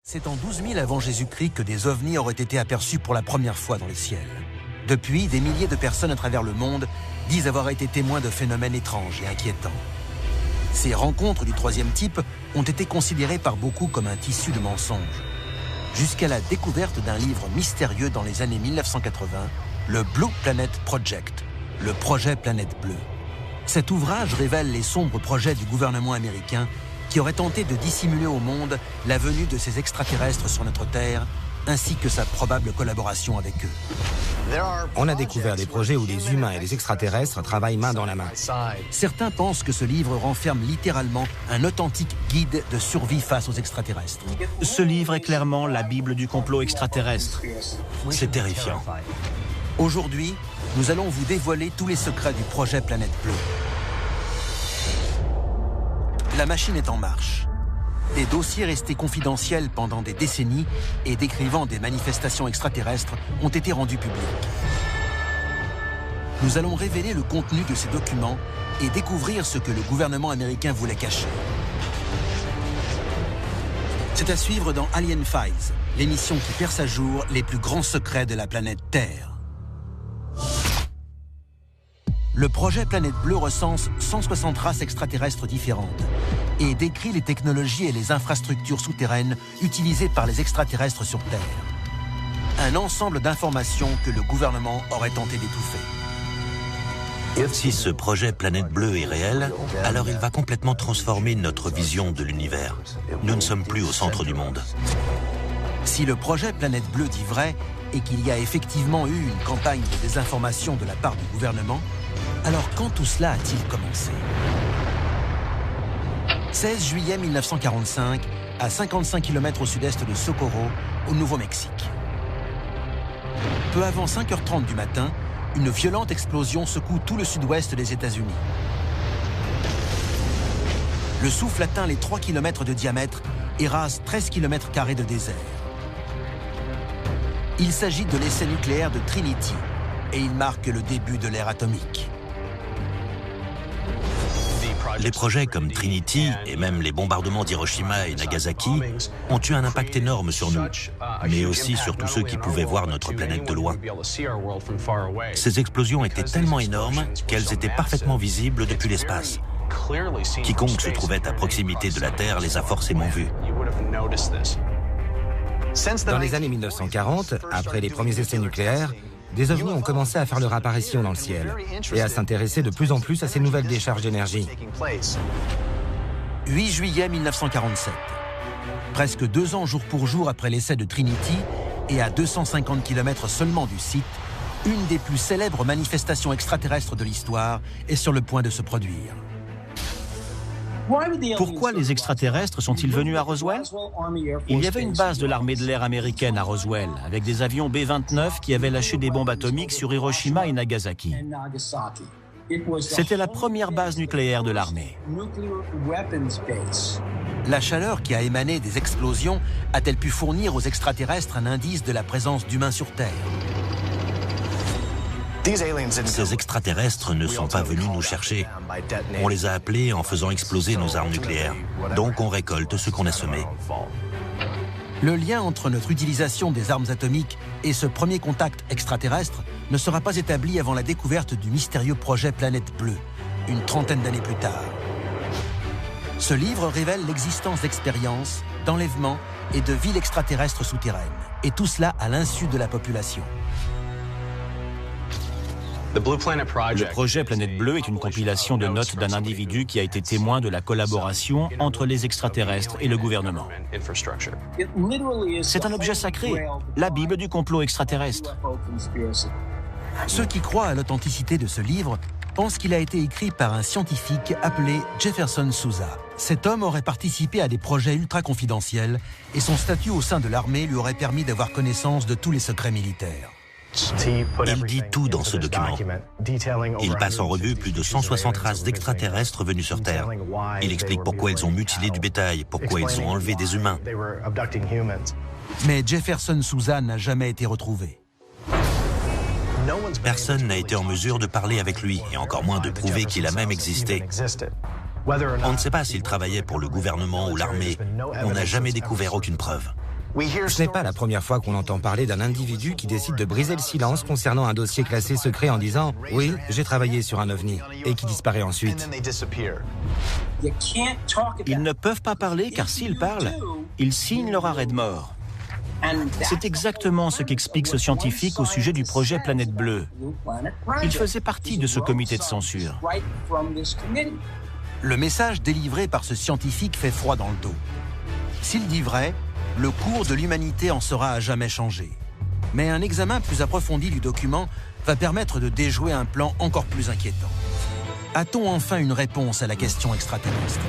C'est en 12 000 avant Jésus-Christ que des ovnis auraient été aperçus pour la première fois dans le ciel. Depuis, des milliers de personnes à travers le monde disent avoir été témoins de phénomènes étranges et inquiétants. Ces rencontres du troisième type ont été considérées par beaucoup comme un tissu de mensonges. Jusqu'à la découverte d'un livre mystérieux dans les années 1980, le Blue Planet Project, le projet Planète Bleue. Cet ouvrage révèle les sombres projets du gouvernement américain qui aurait tenté de dissimuler au monde la venue de ces extraterrestres sur notre Terre, ainsi que sa probable collaboration avec eux. On a découvert des projets où des humains et des extraterrestres travaillent main dans la main. Certains pensent que ce livre renferme littéralement un authentique guide de survie face aux extraterrestres. Ce livre est clairement la Bible du complot extraterrestre. C'est terrifiant. Aujourd'hui, nous allons vous dévoiler tous les secrets du projet Planète Bleue. La machine est en marche. Des dossiers restés confidentiels pendant des décennies et décrivant des manifestations extraterrestres ont été rendus publics. Nous allons révéler le contenu de ces documents et découvrir ce que le gouvernement américain voulait cacher. C'est à suivre dans Alien Files, l'émission qui perce à jour les plus grands secrets de la planète Terre. Le projet Planète Bleue recense 160 races extraterrestres différentes et décrit les technologies et les infrastructures souterraines utilisées par les extraterrestres sur Terre. Un ensemble d'informations que le gouvernement aurait tenté d'étouffer. Si ce projet Planète Bleue est réel, alors il va complètement transformer notre vision de l'univers. Nous ne sommes plus au centre du monde. Si le projet Planète Bleue dit vrai et qu'il y a effectivement eu une campagne de désinformation de la part du gouvernement, alors quand tout cela a-t-il commencé ? 16 juillet 1945, à 55 km au sud-est de Socorro, au Nouveau-Mexique. Peu avant 5h30 du matin, une violente explosion secoue tout le sud-ouest des États-Unis. Le souffle atteint les 3 km de diamètre et rase 13 km² de désert. Il s'agit de l'essai nucléaire de Trinity et il marque le début de l'ère atomique. Les projets comme Trinity et même les bombardements d'Hiroshima et Nagasaki ont eu un impact énorme sur nous, mais aussi sur tous ceux qui pouvaient voir notre planète de loin. Ces explosions étaient tellement énormes qu'elles étaient parfaitement visibles depuis l'espace. Quiconque se trouvait à proximité de la Terre les a forcément vues. Dans les années 1940, après les premiers essais nucléaires, des ovnis ont commencé à faire leur apparition dans le ciel et à s'intéresser de plus en plus à ces nouvelles décharges d'énergie. 8 juillet 1947. Presque 2 ans jour pour jour après l'essai de Trinity et à 250 km seulement du site, une des plus célèbres manifestations extraterrestres de l'histoire est sur le point de se produire. Pourquoi les extraterrestres sont-ils venus à Roswell ? Il y avait une base de l'armée de l'air américaine à Roswell, avec des avions B-29 qui avaient lâché des bombes atomiques sur Hiroshima et Nagasaki. C'était la première base nucléaire de l'armée. La chaleur qui a émané des explosions a-t-elle pu fournir aux extraterrestres un indice de la présence d'humains sur Terre ? Ces extraterrestres ne sont pas venus nous chercher. On les a appelés en faisant exploser nos armes nucléaires. Donc on récolte ce qu'on a semé. Le lien entre notre utilisation des armes atomiques et ce premier contact extraterrestre ne sera pas établi avant la découverte du mystérieux projet Planète Bleue, une trentaine d'années plus tard. Ce livre révèle l'existence d'expériences, d'enlèvements et de villes extraterrestres souterraines. Et tout cela à l'insu de la population. Le projet Planète Bleue est une compilation de notes d'un individu qui a été témoin de la collaboration entre les extraterrestres et le gouvernement. C'est un objet sacré, la Bible du complot extraterrestre. Ceux qui croient à l'authenticité de ce livre pensent qu'il a été écrit par un scientifique appelé Jefferson Sousa. Cet homme aurait participé à des projets ultra confidentiels et son statut au sein de l'armée lui aurait permis d'avoir connaissance de tous les secrets militaires. Il dit tout dans ce document. Il passe en revue plus de 160 races d'extraterrestres venus sur Terre. Il explique pourquoi ils ont mutilé du bétail, pourquoi ils ont enlevé des humains. Mais Jefferson Sousa n'a jamais été retrouvé. Personne n'a été en mesure de parler avec lui, et encore moins de prouver qu'il a même existé. On ne sait pas s'il travaillait pour le gouvernement ou l'armée. On n'a jamais découvert aucune preuve. Ce n'est pas la première fois qu'on entend parler d'un individu qui décide de briser le silence concernant un dossier classé secret en disant « Oui, j'ai travaillé sur un ovni » et qui disparaît ensuite. Ils ne peuvent pas parler car s'ils parlent, ils signent leur arrêt de mort. C'est exactement ce qu'explique ce scientifique au sujet du projet Planète Bleue. Il faisait partie de ce comité de censure. Le message délivré par ce scientifique fait froid dans le dos. S'il dit vrai, le cours de l'humanité en sera à jamais changé. Mais un examen plus approfondi du document va permettre de déjouer un plan encore plus inquiétant. A-t-on enfin une réponse à la question extraterrestre?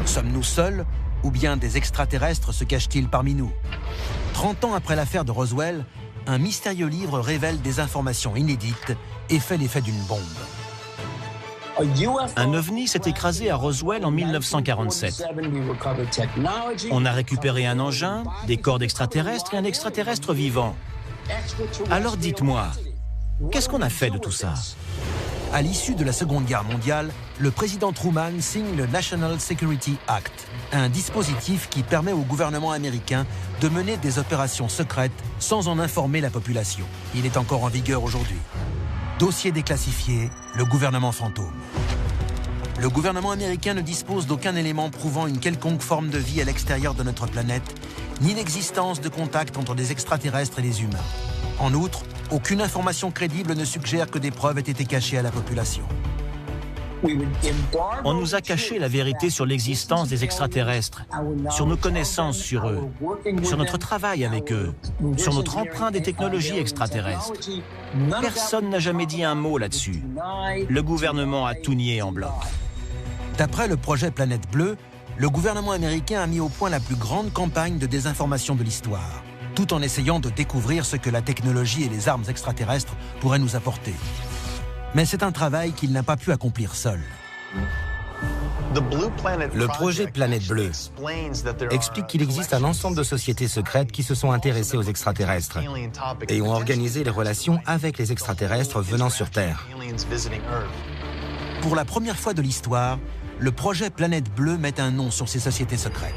Sommes-nous seuls ou bien des extraterrestres se cachent-ils parmi nous? 30 ans après l'affaire de Roswell, un mystérieux livre révèle des informations inédites et fait l'effet d'une bombe. Un ovni s'est écrasé à Roswell en 1947. On a récupéré un engin, des corps d'extraterrestres et un extraterrestre vivant. Alors dites-moi, qu'est-ce qu'on a fait de tout ça? À l'issue de la Seconde Guerre mondiale, le président Truman signe le National Security Act, un dispositif qui permet au gouvernement américain de mener des opérations secrètes sans en informer la population. Il est encore en vigueur aujourd'hui. Dossier déclassifié, le gouvernement fantôme. Le gouvernement américain ne dispose d'aucun élément prouvant une quelconque forme de vie à l'extérieur de notre planète, ni l'existence de contact entre des extraterrestres et des humains. En outre, aucune information crédible ne suggère que des preuves aient été cachées à la population. On nous a caché la vérité sur l'existence des extraterrestres, sur nos connaissances sur eux, sur notre travail avec eux, sur notre emprunt des technologies extraterrestres. Personne n'a jamais dit un mot là-dessus. Le gouvernement a tout nié en bloc. D'après le projet Planète Bleue, le gouvernement américain a mis au point la plus grande campagne de désinformation de l'histoire, tout en essayant de découvrir ce que la technologie et les armes extraterrestres pourraient nous apporter. Mais c'est un travail qu'il n'a pas pu accomplir seul. Le projet Planète Bleue explique qu'il existe un ensemble de sociétés secrètes qui se sont intéressées aux extraterrestres et ont organisé les relations avec les extraterrestres venant sur Terre. Pour la première fois de l'histoire, le projet Planète Bleue met un nom sur ces sociétés secrètes.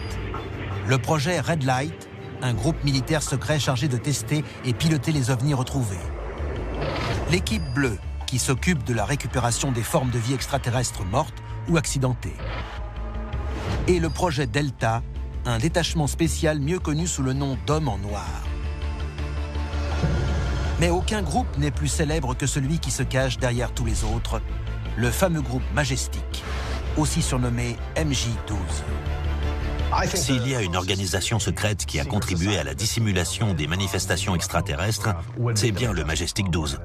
Le projet Red Light, un groupe militaire secret chargé de tester et piloter les ovnis retrouvés. L'équipe bleue, qui s'occupe de la récupération des formes de vie extraterrestres mortes ou accidentées. Et le projet Delta, un détachement spécial mieux connu sous le nom d'Hommes en Noir. Mais aucun groupe n'est plus célèbre que celui qui se cache derrière tous les autres, le fameux groupe Majestic, aussi surnommé MJ-12. S'il y a une organisation secrète qui a contribué à la dissimulation des manifestations extraterrestres, c'est bien le Majestic 12.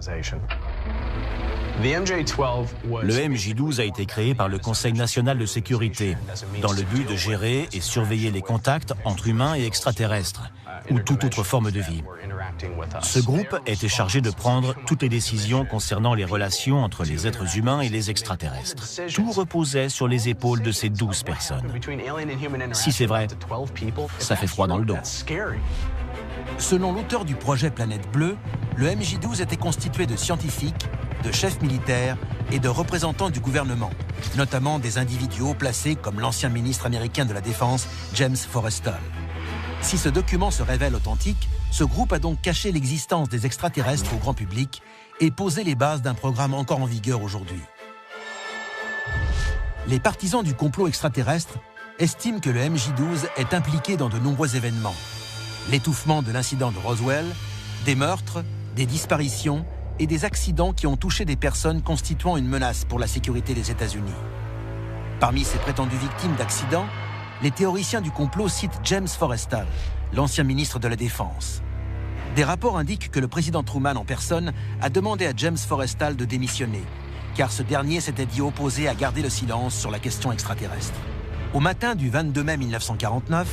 Le MJ-12 a été créé par le Conseil national de sécurité dans le but de gérer et surveiller les contacts entre humains et extraterrestres ou toute autre forme de vie. Ce groupe était chargé de prendre toutes les décisions concernant les relations entre les êtres humains et les extraterrestres. Tout reposait sur les épaules de ces 12 personnes. Si c'est vrai, ça fait froid dans le dos. Selon l'auteur du projet Planète Bleue, le MJ-12 était constitué de scientifiques, de chefs militaires et de représentants du gouvernement, notamment des individus haut placés comme l'ancien ministre américain de la Défense, James Forrestal. Si ce document se révèle authentique, ce groupe a donc caché l'existence des extraterrestres au grand public et posé les bases d'un programme encore en vigueur aujourd'hui. Les partisans du complot extraterrestre estiment que le MJ-12 est impliqué dans de nombreux événements. L'étouffement de l'incident de Roswell, des meurtres, des disparitions et des accidents qui ont touché des personnes constituant une menace pour la sécurité des États-Unis. Parmi ces prétendues victimes d'accidents, les théoriciens du complot citent James Forrestal, l'ancien ministre de la Défense. Des rapports indiquent que le président Truman en personne a demandé à James Forrestal de démissionner, car ce dernier s'était dit opposé à garder le silence sur la question extraterrestre. Au matin du 22 mai 1949,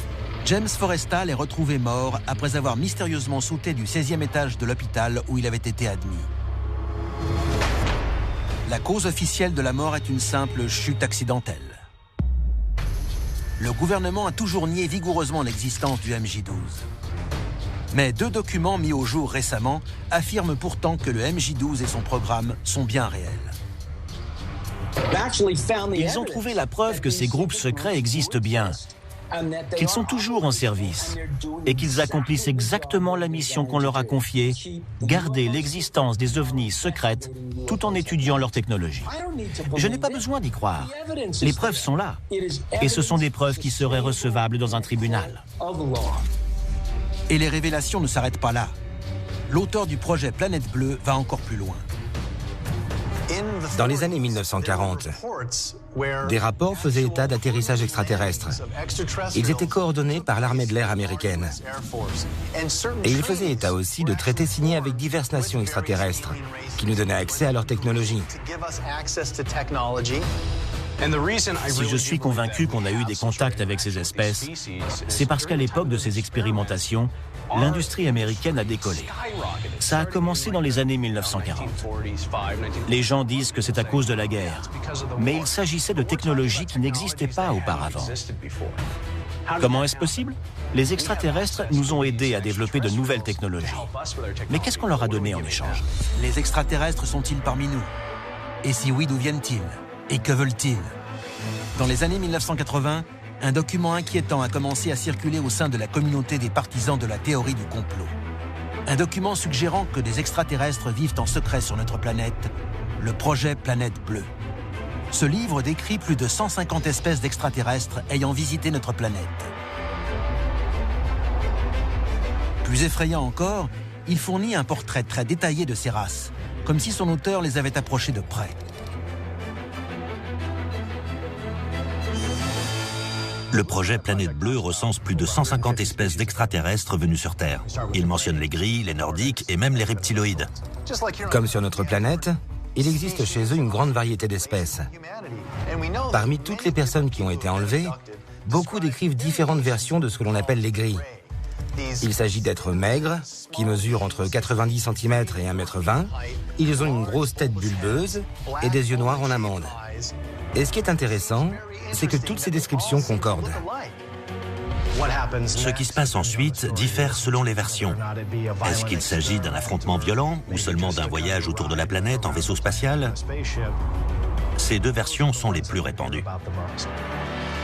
James Forrestal est retrouvé mort après avoir mystérieusement sauté du 16e étage de l'hôpital où il avait été admis. La cause officielle de la mort est une simple chute accidentelle. Le gouvernement a toujours nié vigoureusement l'existence du MJ-12. Mais 2 documents mis au jour récemment affirment pourtant que le MJ-12 et son programme sont bien réels. Ils ont trouvé la preuve que ces groupes secrets existent bien. qu'ils sont toujours en service et qu'ils accomplissent exactement la mission qu'on leur a confiée, garder l'existence des ovnis secrètes tout en étudiant leur technologie. Je n'ai pas besoin d'y croire. Les preuves sont là. Et ce sont des preuves qui seraient recevables dans un tribunal. Et les révélations ne s'arrêtent pas là. L'auteur du projet Planète Bleue va encore plus loin. Dans les années 1940, des rapports faisaient état d'atterrissages extraterrestres. Ils étaient coordonnés par l'armée de l'air américaine. Et ils faisaient état aussi de traités signés avec diverses nations extraterrestres qui nous donnaient accès à leur technologie. Si je suis convaincu qu'on a eu des contacts avec ces espèces, c'est parce qu'à l'époque de ces expérimentations, l'industrie américaine a décollé. Ça a commencé dans les années 1940. Les gens disent que c'est à cause de la guerre, mais il s'agissait de technologies qui n'existaient pas auparavant. Comment est-ce possible? Les extraterrestres nous ont aidés à développer de nouvelles technologies. Mais qu'est-ce qu'on leur a donné en échange? Les extraterrestres sont-ils parmi nous? Et si oui, d'où viennent-ils? Et que veulent-ils? Dans les années 1980, un document inquiétant a commencé à circuler au sein de la communauté des partisans de la théorie du complot. Un document suggérant que des extraterrestres vivent en secret sur notre planète, le projet Planète Bleue. Ce livre décrit plus de 150 espèces d'extraterrestres ayant visité notre planète. Plus effrayant encore, il fournit un portrait très détaillé de ces races, comme si son auteur les avait approchées de près. Le projet Planète Bleue recense plus de 150 espèces d'extraterrestres venus sur Terre. Il mentionne les grilles, les nordiques et même les reptiloïdes. Comme sur notre planète, il existe chez eux une grande variété d'espèces. Parmi toutes les personnes qui ont été enlevées, beaucoup décrivent différentes versions de ce que l'on appelle les grilles. Il s'agit d'êtres maigres, qui mesurent entre 90 cm et 1,20 m. Ils ont une grosse tête bulbeuse et des yeux noirs en amande. Et ce qui est intéressant, c'est que toutes ces descriptions concordent. Ce qui se passe ensuite diffère selon les versions. Est-ce qu'il s'agit d'un affrontement violent ou seulement d'un voyage autour de la planète en vaisseau spatial? Ces deux versions sont les plus répandues.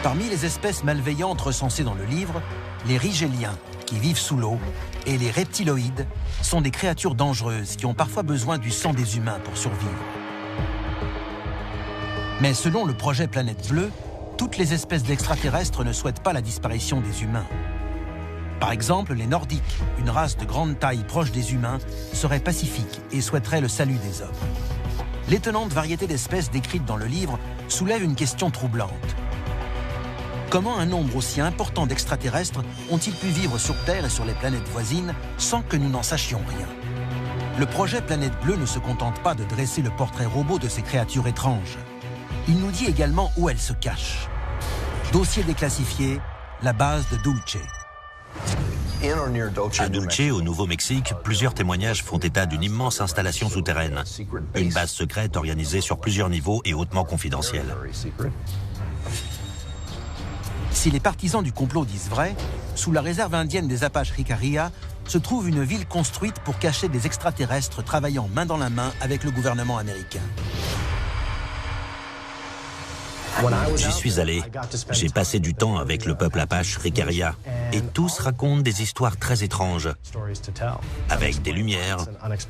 Parmi les espèces malveillantes recensées dans le livre, les rigéliens, qui vivent sous l'eau, et les reptiloïdes sont des créatures dangereuses qui ont parfois besoin du sang des humains pour survivre. Mais selon le projet Planète Bleue, toutes les espèces d'extraterrestres ne souhaitent pas la disparition des humains. Par exemple, les Nordiques, une race de grande taille proche des humains, seraient pacifiques et souhaiteraient le salut des hommes. L'étonnante variété d'espèces décrites dans le livre soulève une question troublante. Comment un nombre aussi important d'extraterrestres ont-ils pu vivre sur Terre et sur les planètes voisines sans que nous n'en sachions rien? Le projet Planète Bleue ne se contente pas de dresser le portrait robot de ces créatures étranges. Il nous dit également où elles se cachent. Dossier déclassifié, la base de Dulce. À Dulce, au Nouveau-Mexique, plusieurs témoignages font état d'une immense installation souterraine. Une base secrète organisée sur plusieurs niveaux et hautement confidentielle. Si les partisans du complot disent vrai, sous la réserve indienne des Apaches Jicarilla se trouve une ville construite pour cacher des extraterrestres travaillant main dans la main avec le gouvernement américain. J'y suis allé. J'ai passé du temps avec le peuple Apache Jicarilla et tous racontent des histoires très étranges, avec des lumières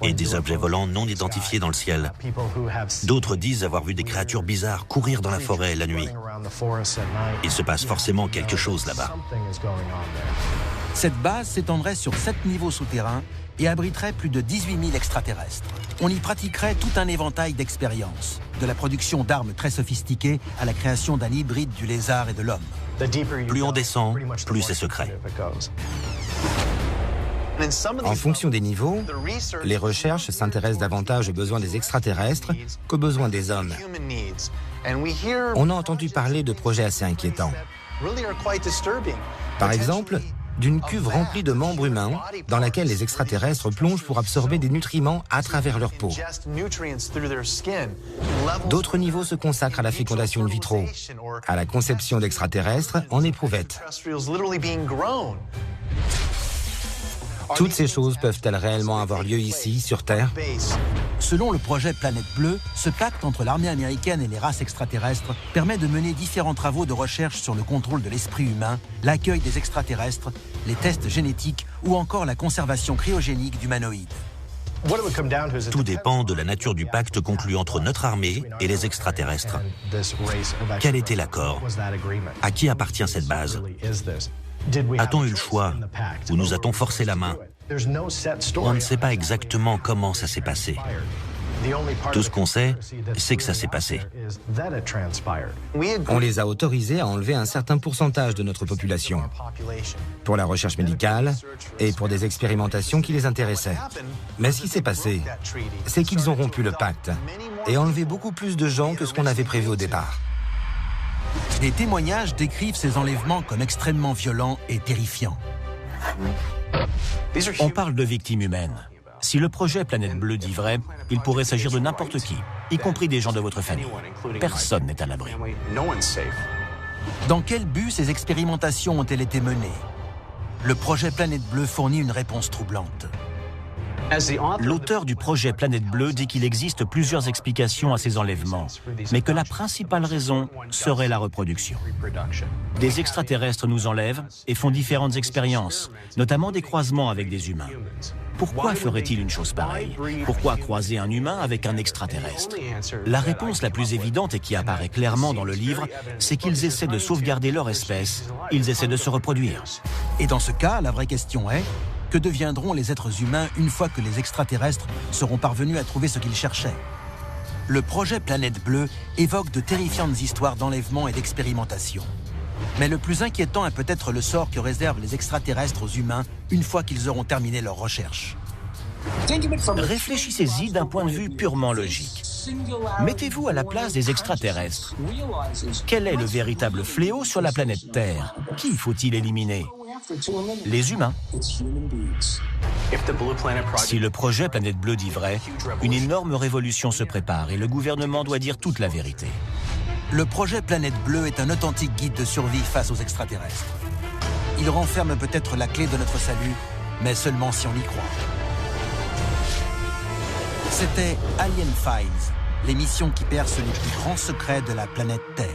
et des objets volants non identifiés dans le ciel. D'autres disent avoir vu des créatures bizarres courir dans la forêt la nuit. Il se passe forcément quelque chose là-bas. Cette base s'étendrait sur 7 niveaux souterrains et abriterait plus de 18 000 extraterrestres. On y pratiquerait tout un éventail d'expériences, de la production d'armes très sophistiquées à la création d'un hybride du lézard et de l'homme. Plus on descend, plus c'est secret. En fonction des niveaux, les recherches s'intéressent davantage aux besoins des extraterrestres qu'aux besoins des hommes. On a entendu parler de projets assez inquiétants. Par exemple, d'une cuve remplie de membres humains dans laquelle les extraterrestres plongent pour absorber des nutriments à travers leur peau. D'autres niveaux se consacrent à la fécondation in vitro, à la conception d'extraterrestres en éprouvette. Toutes ces choses peuvent-elles réellement avoir lieu ici, sur Terre? Selon le projet Planète Bleue, ce pacte entre l'armée américaine et les races extraterrestres permet de mener différents travaux de recherche sur le contrôle de l'esprit humain, l'accueil des extraterrestres, les tests génétiques ou encore la conservation cryogénique d'humanoïdes. Tout dépend de la nature du pacte conclu entre notre armée et les extraterrestres. Quel était l'accord? À qui appartient cette base? A-t-on eu le choix ou nous a-t-on forcé la main? On ne sait pas exactement comment ça s'est passé. Tout ce qu'on sait, c'est que ça s'est passé. On les a autorisés à enlever un certain pourcentage de notre population pour la recherche médicale et pour des expérimentations qui les intéressaient. Mais ce qui s'est passé, c'est qu'ils ont rompu le pacte et enlevé beaucoup plus de gens que ce qu'on avait prévu au départ. Des témoignages décrivent ces enlèvements comme extrêmement violents et terrifiants. On parle de victimes humaines. Si le projet Planète Bleue dit vrai, il pourrait s'agir de n'importe qui, y compris des gens de votre famille. Personne n'est à l'abri. Dans quel but ces expérimentations ont-elles été menées? Le projet Planète Bleue fournit une réponse troublante. L'auteur du projet Planète Bleue dit qu'il existe plusieurs explications à ces enlèvements, mais que la principale raison serait la reproduction. Des extraterrestres nous enlèvent et font différentes expériences, notamment des croisements avec des humains. Pourquoi ferait-il une chose pareille? Pourquoi croiser un humain avec un extraterrestre? La réponse la plus évidente et qui apparaît clairement dans le livre, c'est qu'ils essaient de sauvegarder leur espèce, ils essaient de se reproduire. Et dans ce cas, la vraie question est: que deviendront les êtres humains une fois que les extraterrestres seront parvenus à trouver ce qu'ils cherchaient? Le projet Planète Bleue évoque de terrifiantes histoires d'enlèvement et d'expérimentation. Mais le plus inquiétant est peut-être le sort que réservent les extraterrestres aux humains une fois qu'ils auront terminé leurs recherches. Réfléchissez-y d'un point de vue purement logique. Mettez-vous à la place des extraterrestres. Quel est le véritable fléau sur la planète Terre? Qui faut-il éliminer? Les humains. Si le projet Planète Bleue dit vrai, une énorme révolution se prépare et le gouvernement doit dire toute la vérité. Le projet Planète Bleue est un authentique guide de survie face aux extraterrestres. Il renferme peut-être la clé de notre salut, mais seulement si on y croit. C'était Alien Files, l'émission qui perce les plus grands secrets de la planète Terre.